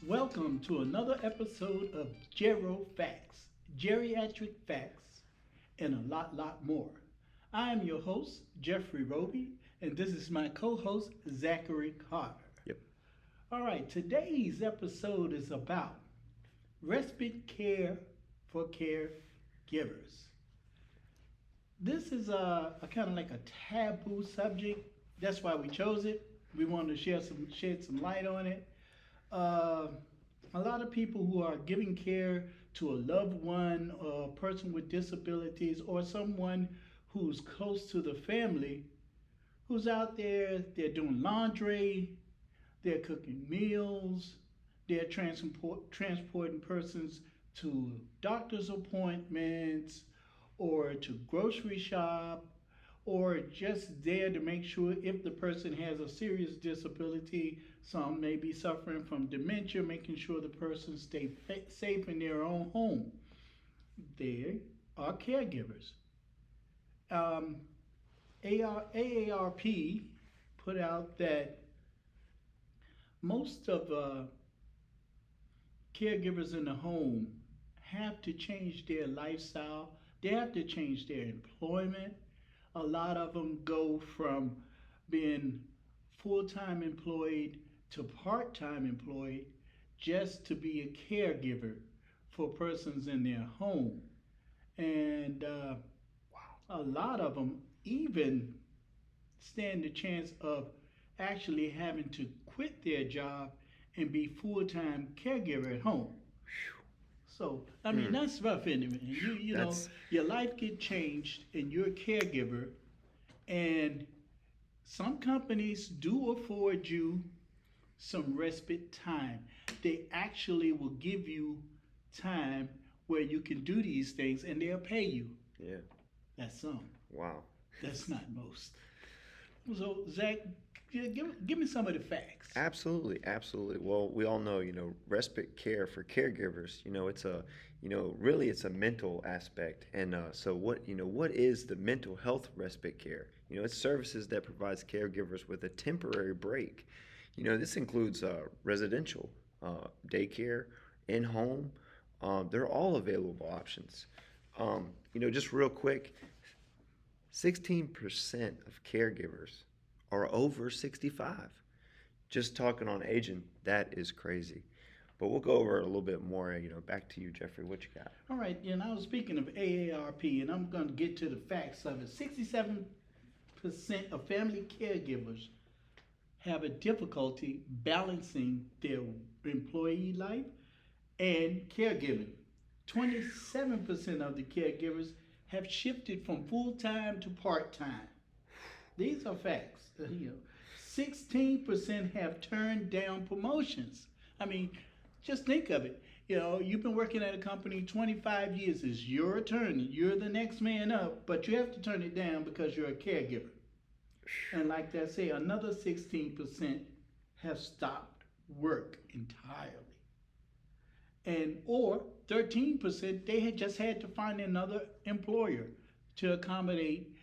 Welcome to another episode of GeriFacts, Geriatric Facts, and a lot more. I am your host, Jeffrey Roby, and this is my co host, Zachary Carter. Yep. All right, today's episode is about respite care for caregivers. This is a kind of like a taboo subject. That's why we chose it. We wanted to shed some light on it. Uh, a lot of people who are giving care to a loved one, or a person with disabilities, or someone who's close to the family, who's out there, they're doing laundry, they're cooking meals, they're transporting persons to doctor's appointments or to grocery shop or just there to make sure if the person has a serious disability, some may be suffering from dementia, making sure the person stay safe in their own home. They are caregivers. Um, AARP put out that most of caregivers in the home have to change their lifestyle. They have to change their employment. A lot of them go from being full time employed to part time employed just to be a caregiver for persons in their home. And a lot of them even stand the chance of actually having to quit their job and be full time caregiver at home. So I mean Mm. that's rough, isn't it? You know That's your life get changed and you're a caregiver, and some companies do afford you some respite time. They actually will give you time where you can do these things and they'll pay you. yeah. That's some. Wow. That's not most. So Zach, give me some of the facts. Absolutely, absolutely. Well, we all know, respite care for caregivers. Really, it's a mental aspect. And so, what is the mental health respite care? It's services that provides caregivers with a temporary break. This includes residential, daycare, in home. They're all available options. Just real quick, 16% of caregivers are over 65. Just talking on aging, that is crazy. But we'll go over it a little bit more. Back to you, Jeffrey. What you got? All right, and I was speaking of AARP, and I'm going to get to the facts of it. 67% of family caregivers have a difficulty balancing their employee life and caregiving. 27% of the caregivers have shifted from full time to part time. These are facts. 16% have turned down promotions. I mean, just think of it. You've been working at a company 25 years. It's your turn. You're the next man up, but you have to turn it down because you're a caregiver. And like I say, another 16% have stopped work entirely. And or 13% they had just had to find another employer to accommodate,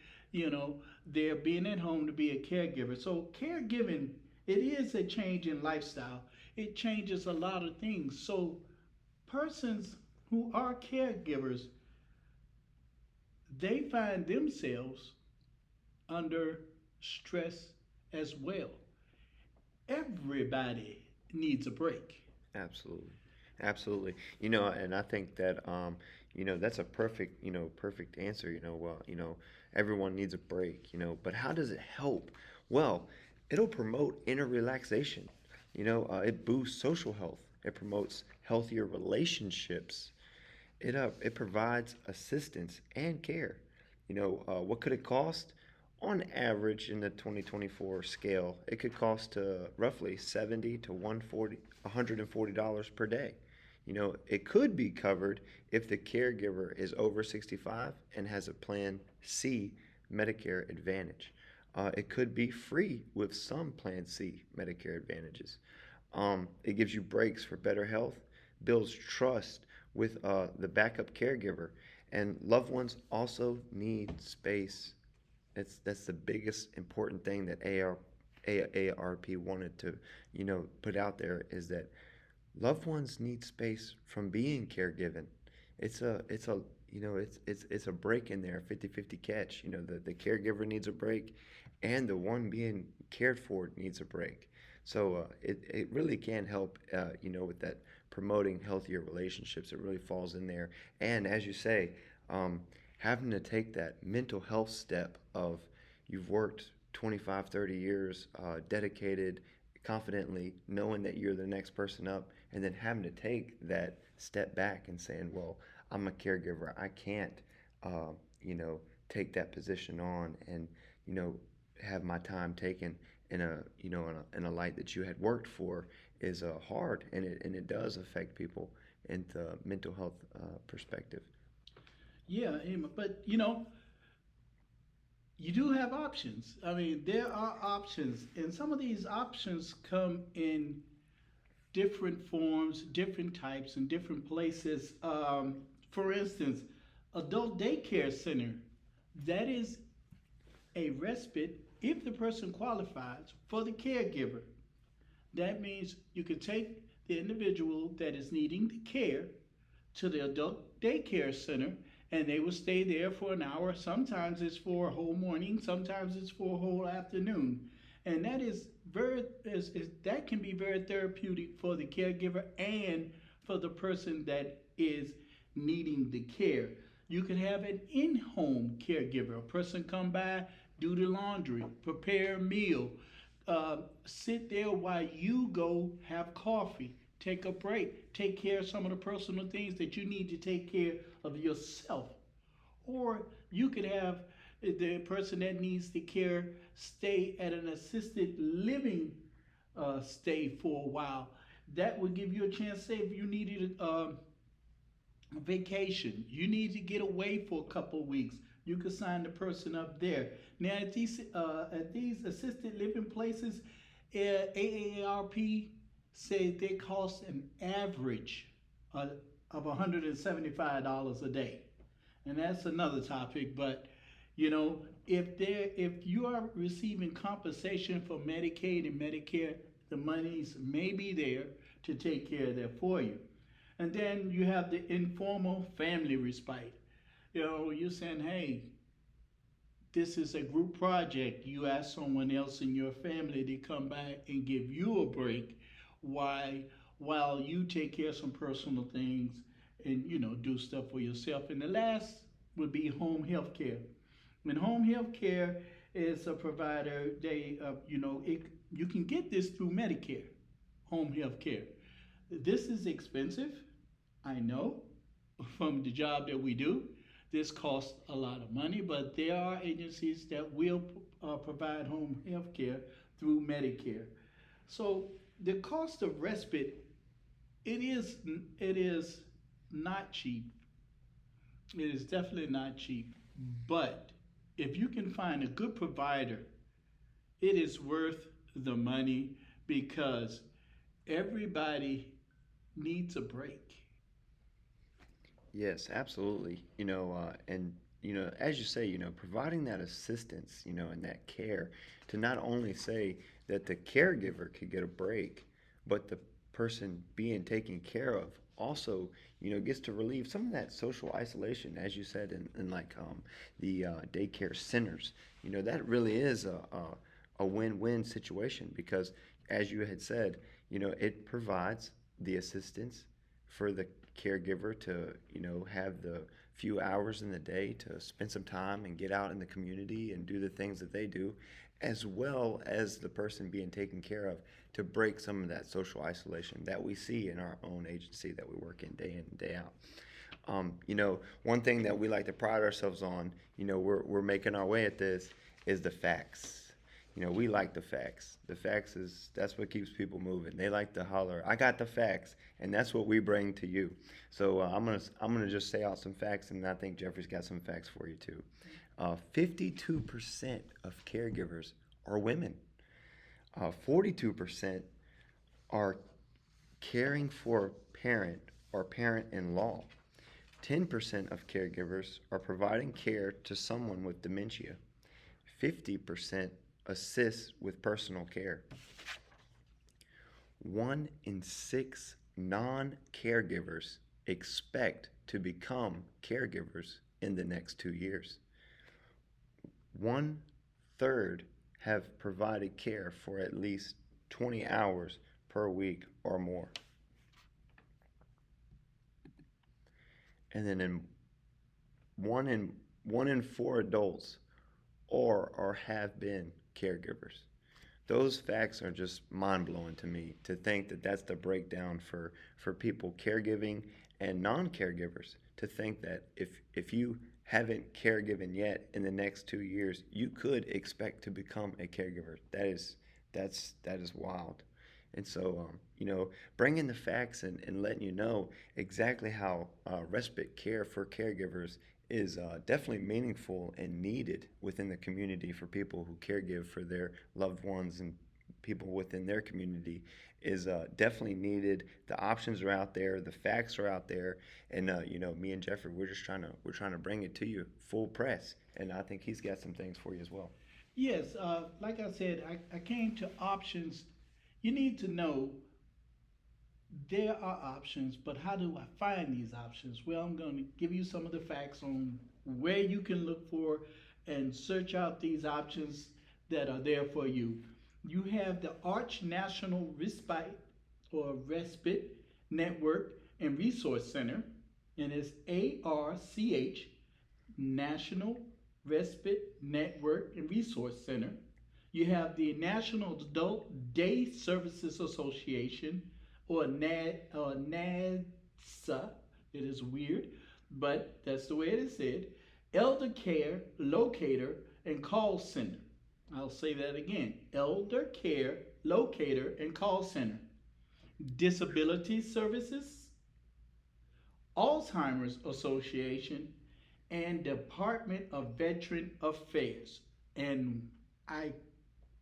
their being at home to be a caregiver. So caregiving, it is a change in lifestyle. It changes a lot of things. So persons who are caregivers, they find themselves under stress as well. Everybody needs a break. Absolutely. Absolutely. And I think that that's a perfect answer. Everyone needs a break, but how does it help? Well, it'll promote inner relaxation. It boosts social health. It promotes healthier relationships. It provides assistance and care. What could it cost? On average, in the 2024 scale, it could cost roughly 70 to 140 dollars per day. It could be covered if the caregiver is over 65 and has a Plan C Medicare Advantage. It could be free with some Plan C Medicare Advantages. It gives you breaks for better health, builds trust with the backup caregiver, and loved ones also need space. That's the biggest important thing that AARP wanted to put out there, is that Loved ones need space from being caregiven. It's a it's a break in there, 50-50 catch. The caregiver needs a break, and the one being cared for needs a break. So it really can help, with that promoting healthier relationships. It really falls in there. And as you say, um, having to take that mental health step of you've worked 25, 30 years, dedicated, confidently, knowing that you're the next person up, and then having to take that step back and saying, well, I'm a caregiver. I can't, uh, you know, take that position on and, you know, have my time taken in a light that you had worked for is hard, and it does affect people in the mental health perspective. Yeah, but you do have options. I mean, there are options, and some of these options come in different forms, different types, and different places. For instance, adult daycare center, that is a respite if the person qualifies for the caregiver. That means you can take the individual that is needing the care to the adult daycare center, and they will stay there for an hour. Sometimes it's for a whole morning, sometimes it's for a whole afternoon. And that that can be very therapeutic for the caregiver and for the person that is needing the care. You can have an in-home caregiver. A person come by, do the laundry, prepare a meal, sit there while you go have coffee, take a break, take care of some of the personal things that you need to take care of yourself. Or you could have the person that needs the care stay at an assisted living stay for a while. That would give you a chance, say, if you needed vacation. You need to get away for a couple of weeks. You can sign the person up there. Now at these assisted living places, AARP say they cost an average uh, of $175 a day, and that's another topic. But if you are receiving compensation for Medicaid and Medicare, the monies may be there to take care of that for you. And then you have the informal family respite. You're saying, hey, this is a group project. You ask someone else in your family to come by and give you a break while while you take care of some personal things and do stuff for yourself. And the last would be home health care. And home health care is a provider. You can get this through Medicare. Home health care. This is expensive, I know, from the job that we do. This costs a lot of money, but there are agencies that will provide home health care through Medicare. So the cost of respite, it is not cheap. It is definitely not cheap. But if you can find a good provider, it is worth the money because everybody needs a break. Yes, absolutely. And as you say, providing that assistance, and that care to not only say that the caregiver could get a break, but the person being taken care of also, gets to relieve some of that social isolation, as you said, in like the daycare centers. That really is a win-win situation because, as you had said, it provides the assistance for the caregiver to have the few hours in the day to spend some time and get out in the community and do the things that they do, as well as the person being taken care of to break some of that social isolation that we see in our own agency that we work in and day out. One thing that we like to pride ourselves on, we're making our way at this, is the facts. We like the facts. The facts that's what keeps people moving. They like to holler, "I got the facts," and that's what we bring to you. So I'm gonna just say out some facts, and I think Jeffrey's got some facts for you too. 52% of caregivers are women. 42% are caring for a parent or parent-in-law. 10% of caregivers are providing care to someone with dementia. 50% assist with personal care. 1 in 6 non-caregivers expect to become caregivers in the next 2 years. One third have provided care for at least 20 hours per week or more. And then one in one in four adults are or have been caregivers. Those facts are just mind blowing to me to think that that's the breakdown for people caregiving and non caregivers. To think that if you haven't caregiven yet in the next 2 years, you could expect to become a caregiver. That is wild. And so, bringing the facts and letting you know exactly how respite care for caregivers is definitely meaningful and needed within the community for people who caregive for their loved ones and people within their community is definitely needed. The options are out there, the facts are out there, and me and Jeffrey, we're trying to bring it to you full press, and I think he's got some things for you as well. Yes, like I said, I came to options. You need to know there are options, but how do I find these options? Well, I'm going to give you some of the facts on where you can look for and search out these options that are there for you. You have the Arch National Respite or Respite Network and Resource Center, and it's ARCH, National Respite Network and Resource Center. You have the National Adult Day Services Association, or NADSA. It is weird, but that's the way it is said. Elder Care Locator and Call Center. I'll say that again. Elder Care Locator and Call Center. Disability Services, Alzheimer's Association, and Department of Veteran Affairs. And I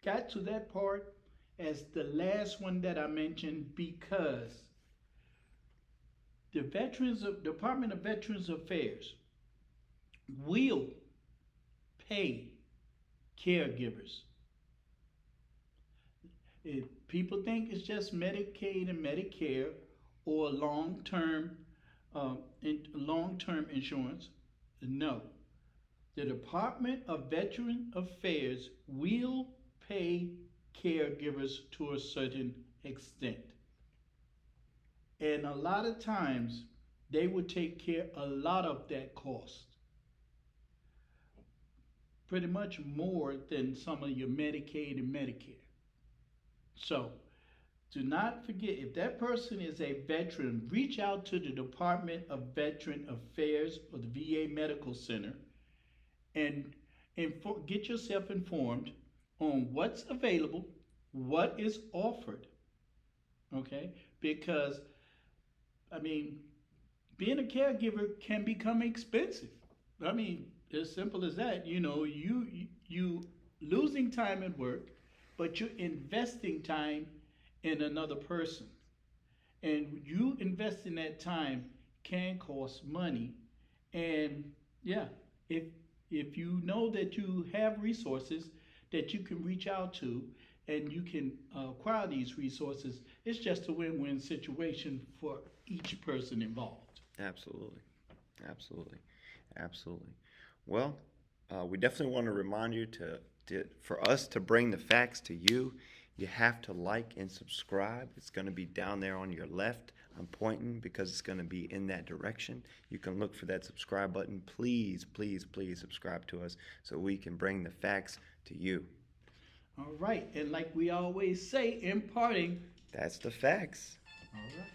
got to that part as the last one that I mentioned because the Department of Veterans Affairs will pay caregivers. If people think it's just Medicaid and Medicare or long-term insurance, no. The Department of Veteran Affairs will pay caregivers to a certain extent. And a lot of times they will take care a lot of that cost. Pretty much more than some of your Medicaid and Medicare. So do not forget, if that person is a veteran, reach out to the Department of Veteran Affairs or the VA Medical Center and get yourself informed on what's available, what is offered, okay? Because, I mean, being a caregiver can become expensive. I mean, as simple as that. You losing time at work, but you're investing time in another person, and you investing that time can cost money. And yeah, if you know that you have resources that you can reach out to and you can acquire these resources, it's just a win-win situation for each person involved. Absolutely, absolutely, absolutely. Well, we definitely want to remind you for us to bring the facts to you. You have to like and subscribe. It's going to be down there on your left. I'm pointing because it's going to be in that direction. You can look for that subscribe button. Please, please, please subscribe to us so we can bring the facts to you. All right. And like we always say, imparting. That's the facts. All right.